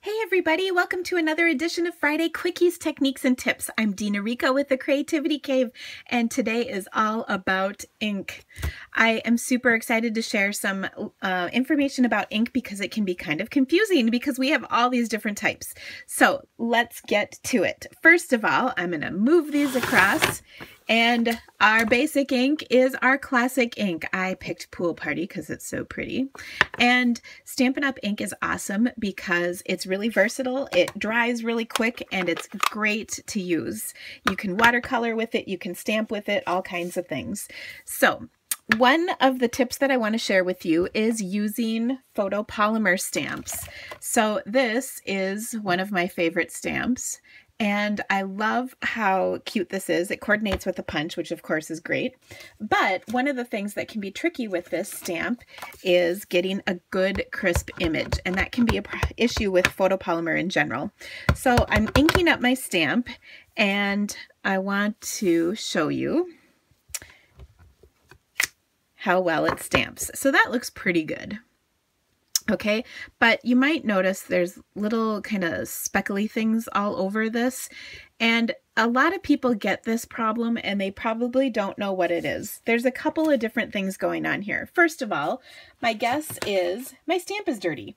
Hey everybody, welcome to another edition of Friday Quickies, Techniques, and Tips. I'm Dina Rico with the Creativity Cave, and today is all about ink. I am super excited to share some information about ink because it can be kind of confusing because we have all these different types. So let's get to it. First of all, I'm going to move these across. And our basic ink is our classic ink. I picked Pool Party because it's so pretty. And Stampin' Up! Ink is awesome because it's really versatile, it dries really quick, and it's great to use. You can watercolor with it, you can stamp with it, all kinds of things. So one of the tips that I want to share with you is using photopolymer stamps. So this is one of my favorite stamps. And I love how cute this is. It coordinates with the punch, which of course is great. But one of the things that can be tricky with this stamp is getting a good crisp image. And that can be an issue with photopolymer in general. So I'm inking up my stamp and I want to show you how well it stamps. So that looks pretty good. Okay, but you might notice there's little kind of speckly things all over this, and a lot of people get this problem and they probably don't know what it is. There's a couple of different things going on here. First of all, my guess is my stamp is dirty.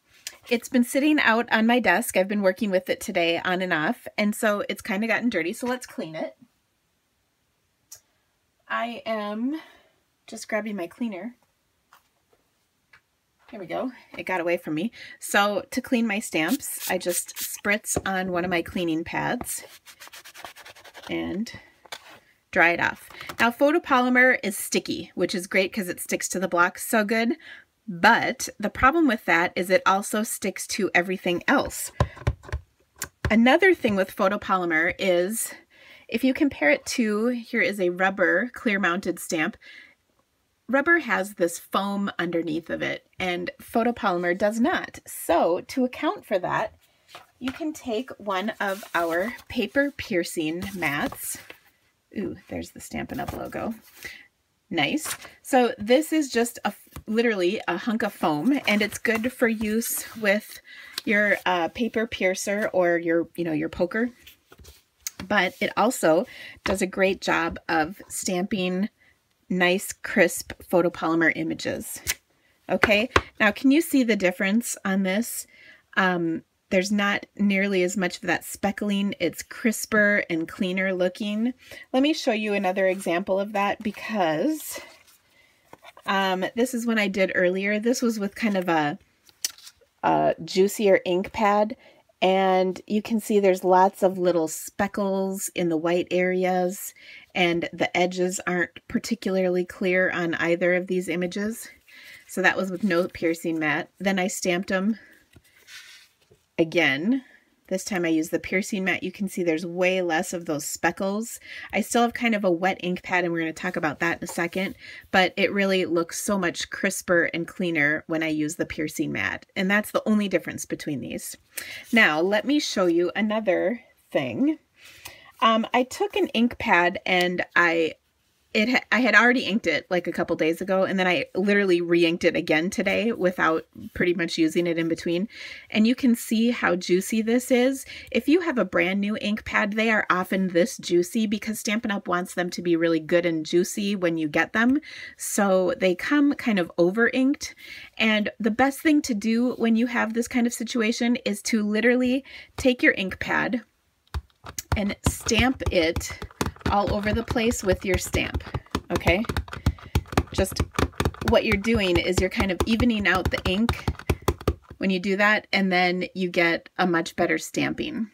It's been sitting out on my desk. I've been working with it today on and off, and so it's kind of gotten dirty, so let's clean it. I am just grabbing my cleaner. Here we go. It got away from me. So to clean my stamps, I just spritz on one of my cleaning pads and dry it off. Now photopolymer is sticky, which is great because it sticks to the block so good. But the problem with that is it also sticks to everything else. Another thing with photopolymer is if you compare it to, here is a rubber clear mounted stamp. Rubber has this foam underneath of it, and photopolymer does not. So to account for that, you can take one of our paper piercing mats. Ooh, there's the Stampin' Up! Logo. Nice. So this is just literally a hunk of foam, and it's good for use with your paper piercer or your poker. But it also does a great job of stamping nice crisp photopolymer images. Okay, now can you see the difference on this? There's not nearly as much of that speckling. It's crisper and cleaner looking. Let me show you another example of that because this is one I did earlier. This was with kind of a juicier ink pad, and you can see there's lots of little speckles in the white areas, and the edges aren't particularly clear on either of these images. So that was with no piercing mat. Then I stamped them again. This time I used the piercing mat. You can see there's way less of those speckles. I still have kind of a wet ink pad, and we're going to talk about that in a second, but it really looks so much crisper and cleaner when I use the piercing mat. And that's the only difference between these. Now, let me show you another thing. I took an ink pad and I had already inked it like a couple days ago, and then I literally re-inked it again today without pretty much using it in between. And you can see how juicy this is. If you have a brand new ink pad, they are often this juicy because Stampin' Up! Wants them to be really good and juicy when you get them. So they come kind of over inked. And the best thing to do when you have this kind of situation is to literally take your ink pad and stamp it all over the place with your stamp, okay? Just what you're doing is you're kind of evening out the ink when you do that, and then you get a much better stamping.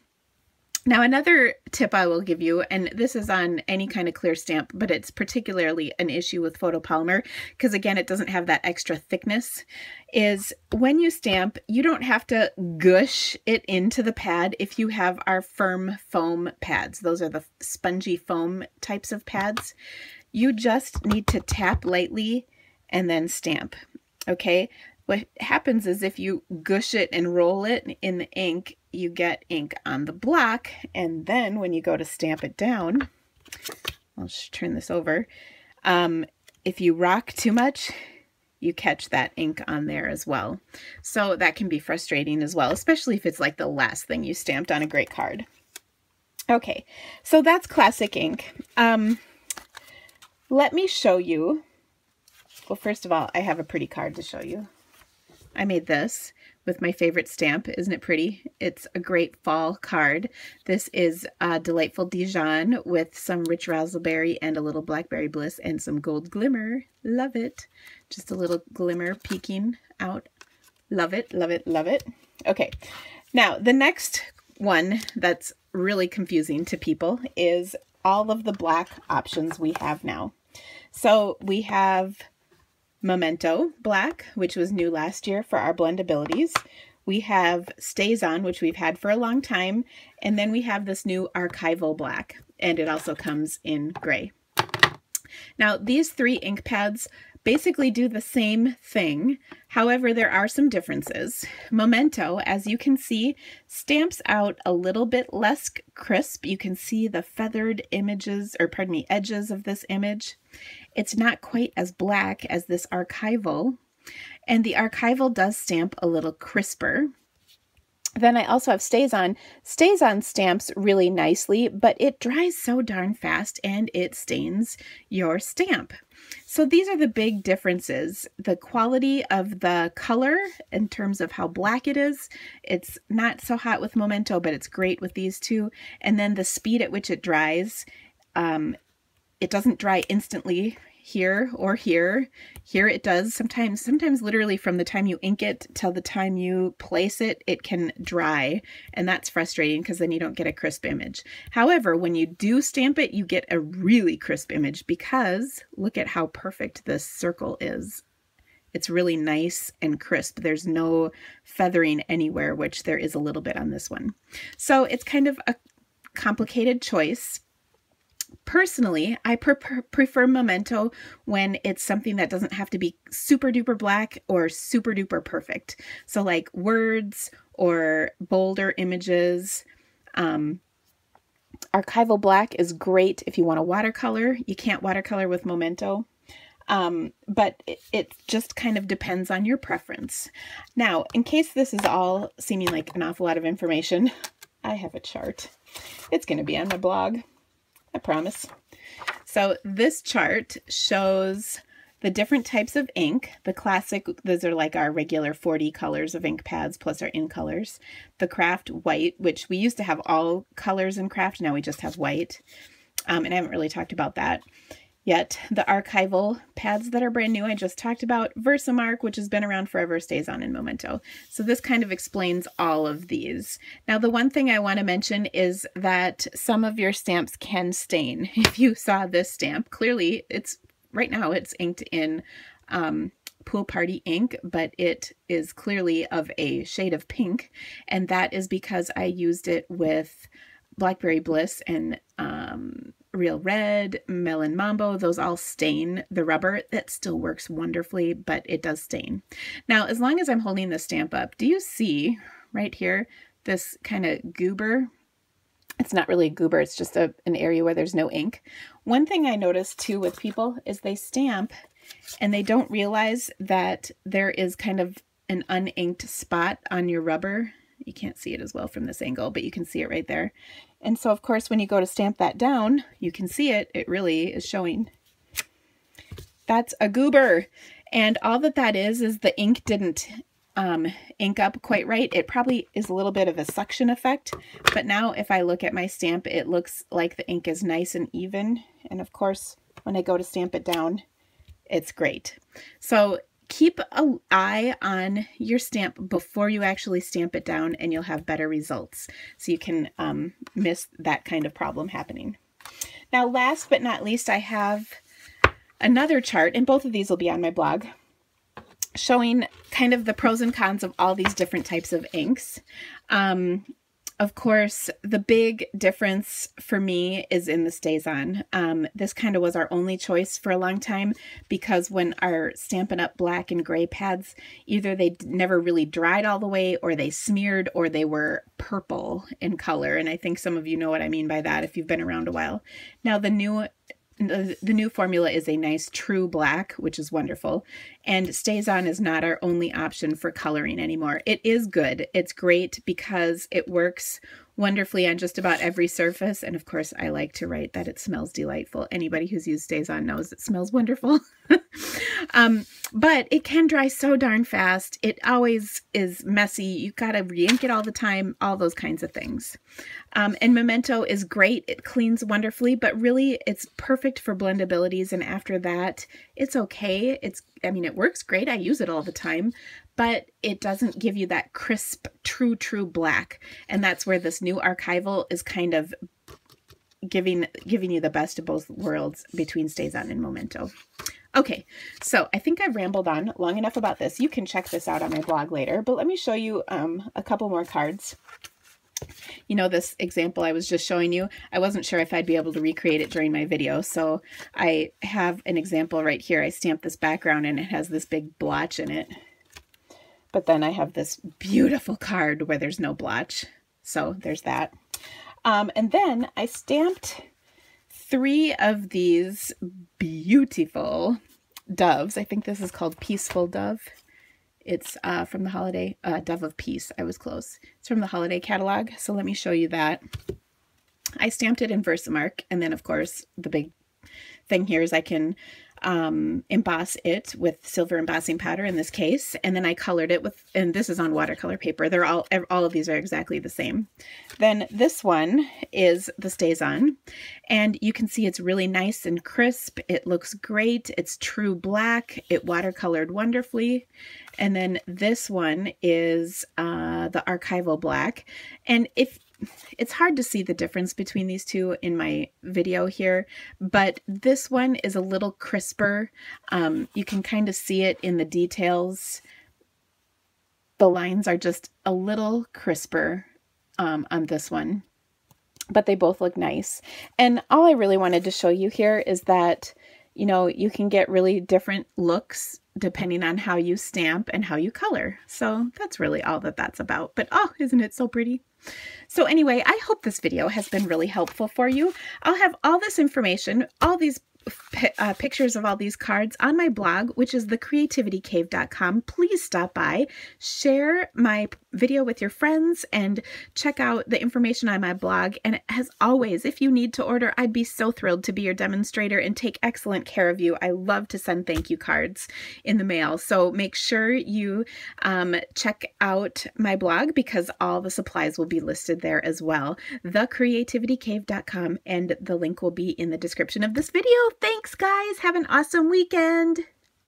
Now, another tip I will give you, and this is on any kind of clear stamp, but it's particularly an issue with photopolymer because, again, it doesn't have that extra thickness, is when you stamp, you don't have to gush it into the pad if you have our firm foam pads. Those are the spongy foam types of pads. You just need to tap lightly and then stamp, okay? What happens is if you gush it and roll it in the ink, you get ink on the block, and then when you go to stamp it down, I'll just turn this over, if you rock too much, you catch that ink on there as well. So that can be frustrating as well, especially if it's like the last thing you stamped on a great card. Okay, so that's classic ink. Let me show you. Well, first of all, I have a pretty card to show you. I made this with my favorite stamp. Isn't it pretty? It's a great fall card. This is Delightful Dijon with some rich raspberry and a little blackberry bliss and some gold glimmer. Love it. Just a little glimmer peeking out. Love it, love it, love it. Okay, now the next one that's really confusing to people is all of the black options we have now. So we have Memento Black, which was new last year for our blendabilities. We have Stays On, which we've had for a long time. And then we have this new Archival Black, and it also comes in gray. Now, these three ink pads basically do the same thing. However, there are some differences. Memento, as you can see, stamps out a little bit less crisp. You can see the feathered images, or pardon me, edges of this image. It's not quite as black as this Archival, and the Archival does stamp a little crisper. Then I also have Stays On. Stays On stamps really nicely, but it dries so darn fast and it stains your stamp. So these are the big differences. The quality of the color in terms of how black it is. It's not so hot with Memento, but it's great with these two. And then the speed at which it dries. It doesn't dry instantly here or here. Here it does. Sometimes literally from the time you ink it till the time you place it, it can dry. And that's frustrating because then you don't get a crisp image. However, when you do stamp it, you get a really crisp image because look at how perfect this circle is. It's really nice and crisp. There's no feathering anywhere, which there is a little bit on this one. So it's kind of a complicated choice. Personally, I prefer Memento when it's something that doesn't have to be super duper black or super duper perfect. So like words or bolder images. Archival Black is great if you want to watercolor. You can't watercolor with Memento. But it just kind of depends on your preference. Now, in case this is all seeming like an awful lot of information, I have a chart. It's going to be on my blog. I promise. So this chart shows the different types of ink. The classic, those are like our regular 40 colors of ink pads plus our in colors. The craft white, which we used to have all colors in craft. Now we just have white. And I haven't really talked about that yet. The archival pads that are brand new, I just talked about. Versamark, which has been around forever, Stays On, in Memento. So this kind of explains all of these. Now, the one thing I want to mention is that some of your stamps can stain. If you saw this stamp, clearly right now it's inked in Pool Party ink, but it is clearly of a shade of pink. And that is because I used it with Blackberry Bliss and Real Red, Melon Mambo. Those all stain the rubber. That still works wonderfully, but it does stain. Now, as long as I'm holding the stamp up, do you see right here this kind of goober? It's not really a goober, it's just an area where there's no ink. One thing I noticed too with people is they stamp and they don't realize that there is kind of an uninked spot on your rubber. You can't see it as well from this angle, but you can see it right there. And so, of course, when you go to stamp that down, you can see it. It really is showing. That's a goober. And all that is the ink didn't ink up quite right. It probably is a little bit of a suction effect. But now if I look at my stamp, it looks like the ink is nice and even. And of course, when I go to stamp it down, it's great. So keep an eye on your stamp before you actually stamp it down and you'll have better results. So you can miss that kind of problem happening. Now, last but not least, I have another chart, and both of these will be on my blog, showing kind of the pros and cons of all these different types of inks. Of course, the big difference for me is in the Stays On. This kind of was our only choice for a long time because when our Stampin' Up! Black and gray pads, either they never really dried all the way or they smeared or they were purple in color. And I think some of you know what I mean by that if you've been around a while. Now the new formula is a nice true black, which is wonderful. And Stays On is not our only option for coloring anymore. It is good. It's great because it works wonderfully on just about every surface. And of course, I like to write that it smells delightful. Anybody who's used Stays On knows it smells wonderful. But it can dry so darn fast. It always is messy. You've got to re-ink it all the time, all those kinds of things. And Memento is great. It cleans wonderfully, but really it's perfect for blendabilities. And after that, it's okay. I mean, it works great. I use it all the time, but it doesn't give you that crisp, true black. And that's where this new archival is kind of giving you the best of both worlds between Stays On and Memento. Okay, so I think I've rambled on long enough about this. You can check this out on my blog later, but let me show you a couple more cards. You know, this example I was just showing you, I wasn't sure if I'd be able to recreate it during my video, so I have an example right here. I stamped this background and it has this big blotch in it. But then I have this beautiful card where there's no blotch. So there's that. And then I stamped 3 of these beautiful doves. I think this is called Peaceful Dove. It's from the holiday, Dove of Peace. I was close. It's from the holiday catalog. So let me show you that. I stamped it in Versamark. And then, of course, the big thing here is I can emboss it with silver embossing powder in this case. And then I colored it with, and this is on watercolor paper. They're all of these are exactly the same. Then this one is the Stays On. And you can see it's really nice and crisp. It looks great. It's true black. It watercolored wonderfully. And then this one is the archival black. And it's hard to see the difference between these two in my video here, but this one is a little crisper. You can kind of see it in the details. The lines are just a little crisper on this one, but they both look nice. And all I really wanted to show you here is that, you know, you can get really different looks depending on how you stamp and how you color. So that's really all that's about. But oh, isn't it so pretty? So anyway, I hope this video has been really helpful for you. I'll have all this information, all these pictures of all these cards on my blog, which is thecreativitycave.com. Please stop by, share my video with your friends, and check out the information on my blog. And as always, if you need to order, I'd be so thrilled to be your demonstrator and take excellent care of you. I love to send thank you cards in the mail. So make sure you check out my blog because all the supplies will be listed there as well. Thecreativitycave.com, and the link will be in the description of this video. Thanks, guys. Have an awesome weekend.